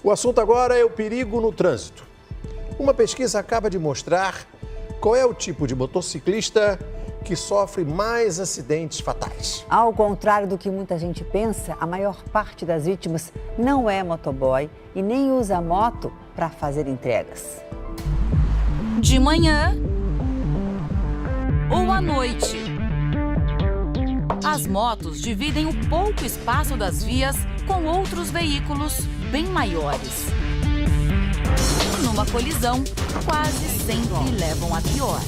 O assunto agora é o perigo no trânsito. Uma pesquisa acaba de mostrar qual é o tipo de motociclista que sofre mais acidentes fatais. Ao contrário do que muita gente pensa, a maior parte das vítimas não é motoboy e nem usa moto para fazer entregas. De manhã ou à noite. As motos dividem o pouco espaço das vias com outros veículos bem maiores. Numa colisão, quase sempre levam a pior.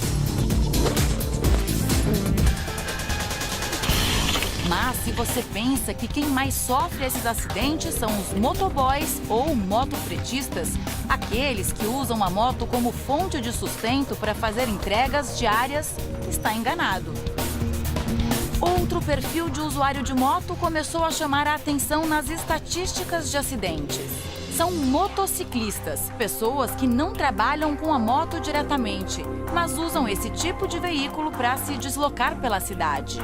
Mas se você pensa que quem mais sofre esses acidentes são os motoboys ou motofretistas, aqueles que usam a moto como fonte de sustento para fazer entregas diárias, está enganado. Outro perfil de usuário de moto começou a chamar a atenção nas estatísticas de acidentes. São motociclistas, pessoas que não trabalham com a moto diretamente, mas usam esse tipo de veículo para se deslocar pela cidade.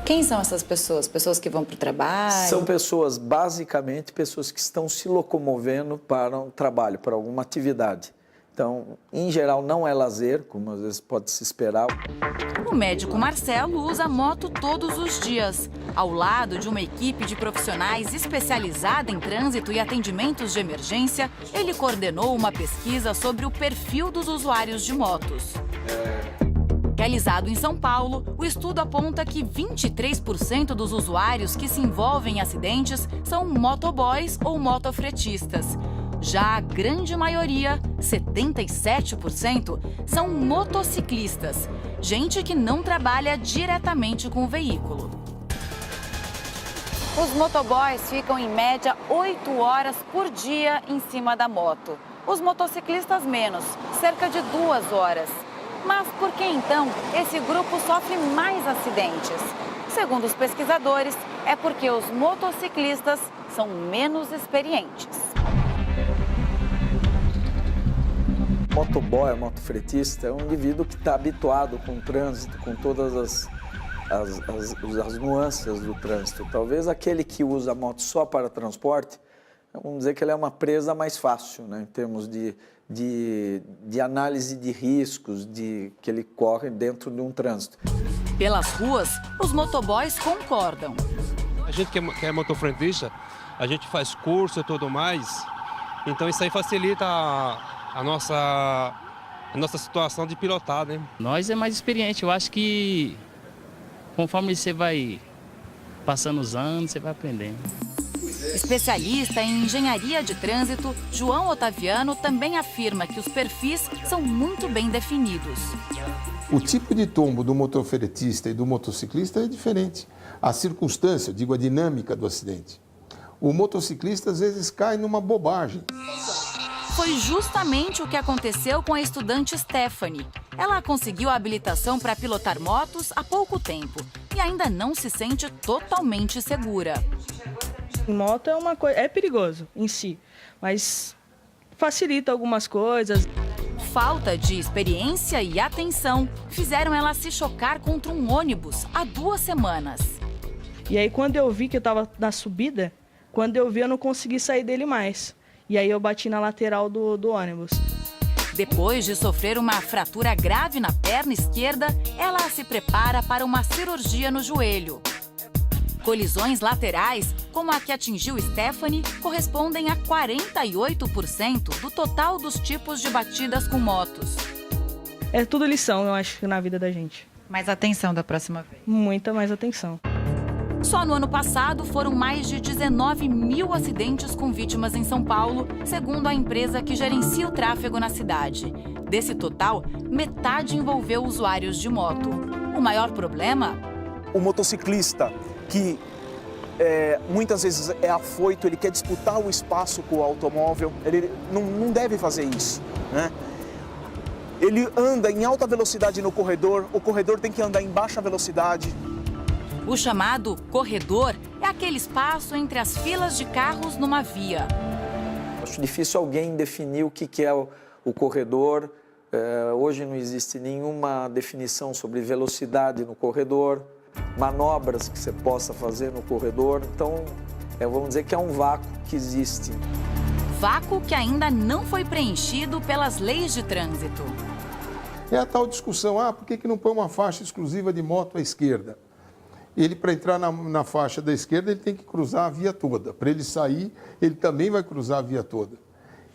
Quem são essas pessoas? Pessoas que vão para o trabalho? São pessoas, basicamente, pessoas que estão se locomovendo para um trabalho, para alguma atividade. Então, em geral, não é lazer, como às vezes pode se esperar. O médico Marcelo usa a moto todos os dias. Ao lado de uma equipe de profissionais especializada em trânsito e atendimentos de emergência, ele coordenou uma pesquisa sobre o perfil dos usuários de motos. Realizado em São Paulo, o estudo aponta que 23% dos usuários que se envolvem em acidentes são motoboys ou motofretistas. Já a grande maioria, 77%, são motociclistas, gente que não trabalha diretamente com o veículo. Os motoboys ficam em média 8 horas por dia em cima da moto. Os motociclistas menos, cerca de 2 horas. Mas por que então esse grupo sofre mais acidentes? Segundo os pesquisadores, é porque os motociclistas são menos experientes. Motoboy, motofretista, é um indivíduo que está habituado com o trânsito, com todas as nuances do trânsito. Talvez aquele que usa a moto só para transporte, vamos dizer que ele é uma presa mais fácil, né, em termos de análise de riscos que ele corre dentro de um trânsito. Pelas ruas, os motoboys concordam. A gente que é motofretista, a gente faz curso e tudo mais, então isso aí facilita a nossa situação de pilotar, né? Nós é mais experiente, eu acho que conforme você vai passando os anos, você vai aprendendo. Especialista em engenharia de trânsito, João Otaviano também afirma que os perfis são muito bem definidos. O tipo de tombo do motofretista e do motociclista é diferente. A circunstância, digo, a dinâmica do acidente. O motociclista às vezes cai numa bobagem. Foi justamente o que aconteceu com a estudante Stephanie. Ela conseguiu a habilitação para pilotar motos há pouco tempo e ainda não se sente totalmente segura. Moto é uma coisa, é perigoso em si, mas facilita algumas coisas. Falta de experiência e atenção fizeram ela se chocar contra um ônibus há 2 semanas. E aí quando eu vi que eu estava na subida, quando eu vi eu não consegui sair dele mais. E aí eu bati na lateral do ônibus. Depois de sofrer uma fratura grave na perna esquerda, ela se prepara para uma cirurgia no joelho. Colisões laterais, como a que atingiu Stephanie, correspondem a 48% do total dos tipos de batidas com motos. É tudo lição, eu acho, na vida da gente. Mais atenção da próxima vez. Muita mais atenção. Só no ano passado foram mais de 19 mil acidentes com vítimas em São Paulo, segundo a empresa que gerencia o tráfego na cidade. Desse total, metade envolveu usuários de moto. O maior problema? O motociclista que muitas vezes é afoito, ele quer disputar o espaço com o automóvel, ele não deve fazer isso, né? Ele anda em alta velocidade no corredor, o corredor tem que andar em baixa velocidade. O chamado corredor é aquele espaço entre as filas de carros numa via. Acho difícil alguém definir o que é o corredor. Hoje não existe nenhuma definição sobre velocidade no corredor, manobras que você possa fazer no corredor. Então, vamos dizer que é um vácuo. que existe. Vácuo que ainda não foi preenchido pelas leis de trânsito. É a tal discussão, por que não põe uma faixa exclusiva de moto à esquerda? Ele, para entrar na faixa da esquerda, ele tem que cruzar a via toda. Para ele sair, ele também vai cruzar a via toda.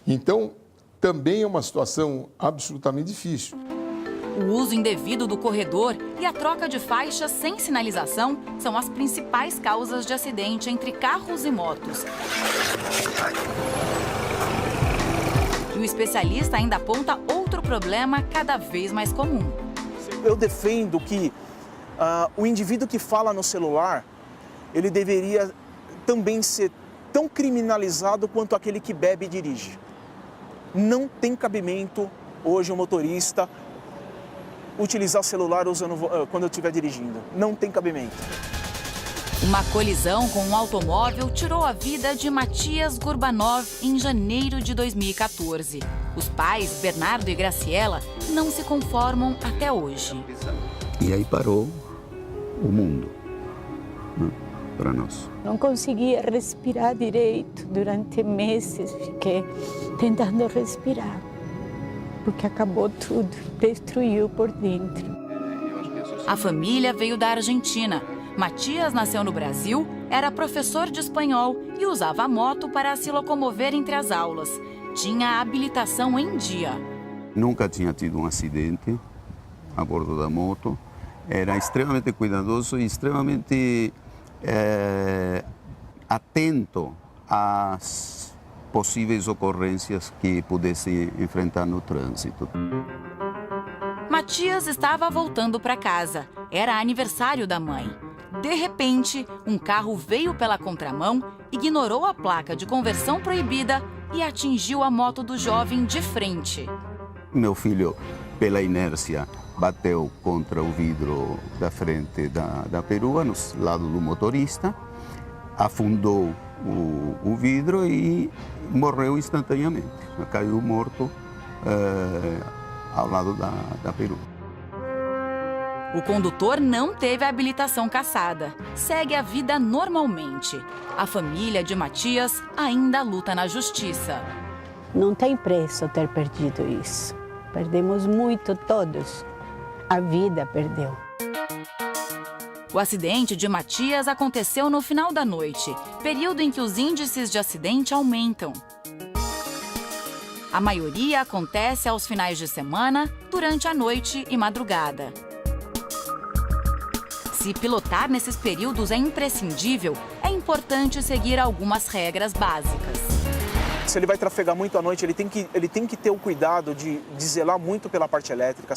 Então, também é uma situação absolutamente difícil. O uso indevido do corredor e a troca de faixas sem sinalização são as principais causas de acidente entre carros e motos. E o especialista ainda aponta outro problema cada vez mais comum. Eu defendo que o indivíduo que fala no celular, ele deveria também ser tão criminalizado quanto aquele que bebe e dirige. Não tem cabimento hoje um motorista utilizar o celular quando eu estiver dirigindo. Não tem cabimento. Uma colisão com um automóvel tirou a vida de Matias Gurbanov em janeiro de 2014. Os pais, Bernardo e Graciela, não se conformam até hoje. E aí parou o mundo, né, para nós. Não conseguia respirar direito durante meses. Fiquei tentando respirar, porque acabou tudo, destruiu por dentro. A família veio da Argentina. Matias nasceu no Brasil, era professor de espanhol e usava a moto para se locomover entre as aulas. Tinha a habilitação em dia. Nunca tinha tido um acidente a bordo da moto. Era extremamente cuidadoso e extremamente atento às possíveis ocorrências que pudesse enfrentar no trânsito. Matias estava voltando para casa. Era aniversário da mãe. De repente, um carro veio pela contramão, ignorou a placa de conversão proibida e atingiu a moto do jovem de frente. Meu filho, pela inércia, bateu contra o vidro da frente da perua, no lado do motorista, afundou o vidro e morreu instantaneamente. Caiu morto ao lado da perua. O condutor não teve a habilitação cassada. Segue a vida normalmente. A família de Matias ainda luta na justiça. Não tem preço ter perdido isso. Perdemos muito todos. A vida perdeu. O acidente de Matias aconteceu no final da noite, período em que os índices de acidente aumentam. A maioria acontece aos finais de semana, durante a noite e madrugada. Se pilotar nesses períodos é imprescindível, é importante seguir algumas regras básicas. Se ele vai trafegar muito à noite, ele tem que ter o cuidado de zelar muito pela parte elétrica,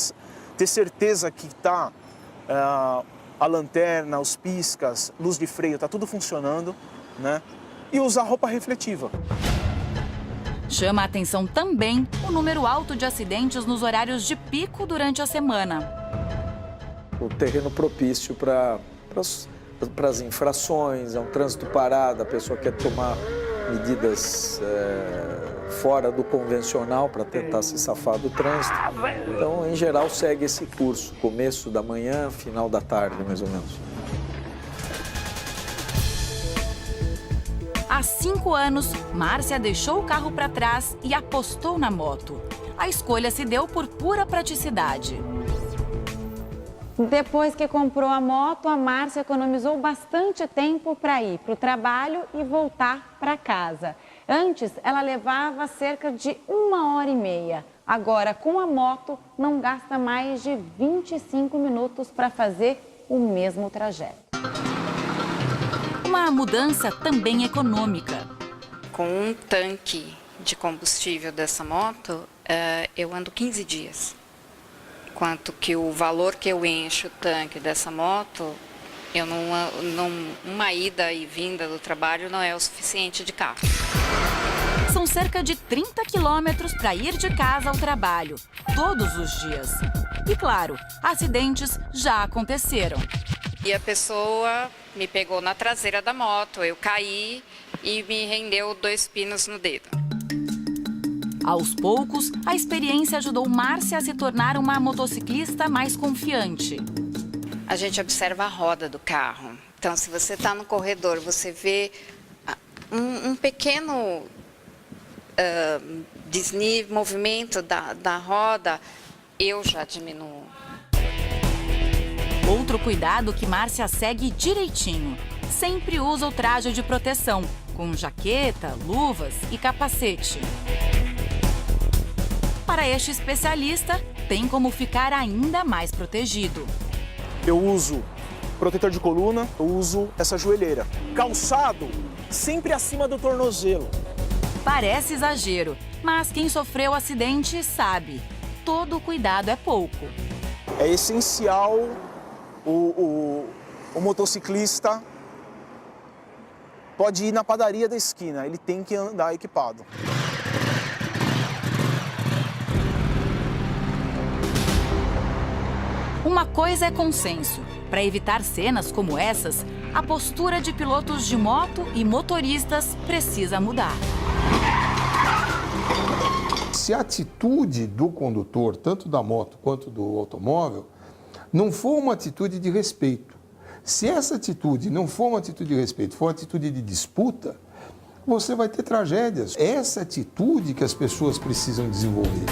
ter certeza que está a lanterna, os piscas, luz de freio, está tudo funcionando, né? E usar roupa refletiva. Chama a atenção também o número alto de acidentes nos horários de pico durante a semana. O terreno propício para as infrações, é um trânsito parado, a pessoa quer tomar medidas fora do convencional para tentar se safar do trânsito. Então, em geral, segue esse curso, começo da manhã, final da tarde, mais ou menos. Há 5 anos, Márcia deixou o carro para trás e apostou na moto. A escolha se deu por pura praticidade. Depois que comprou a moto, a Márcia economizou bastante tempo para ir para o trabalho e voltar para casa. Antes, ela levava cerca de 1h30. Agora, com a moto, não gasta mais de 25 minutos para fazer o mesmo trajeto. Uma mudança também econômica. Com um tanque de combustível dessa moto, eu ando 15 dias. Quanto que o valor que eu encho o tanque dessa moto, uma ida e vinda do trabalho não é o suficiente de carro. São cerca de 30 quilômetros para ir de casa ao trabalho, todos os dias. E claro, acidentes já aconteceram. E a pessoa me pegou na traseira da moto, eu caí e me rendeu 2 pinos no dedo. Aos poucos, a experiência ajudou Márcia a se tornar uma motociclista mais confiante. A gente observa a roda do carro. Então, se você está no corredor, você vê um pequeno desnível, movimento da roda, eu já diminuo. Outro cuidado que Márcia segue direitinho. Sempre usa o traje de proteção, com jaqueta, luvas e capacete. Para este especialista, tem como ficar ainda mais protegido. Eu uso protetor de coluna, eu uso essa joelheira. Calçado sempre acima do tornozelo. Parece exagero, mas quem sofreu acidente sabe. Todo cuidado é pouco. É essencial o motociclista pode ir na padaria da esquina, ele tem que andar equipado. Uma coisa é consenso. Para evitar cenas como essas, a postura de pilotos de moto e motoristas precisa mudar. Se a atitude do condutor, tanto da moto quanto do automóvel, não for uma atitude de respeito, se essa atitude não for uma atitude de respeito, for uma atitude de disputa, você vai ter tragédias. Essa atitude que as pessoas precisam desenvolver.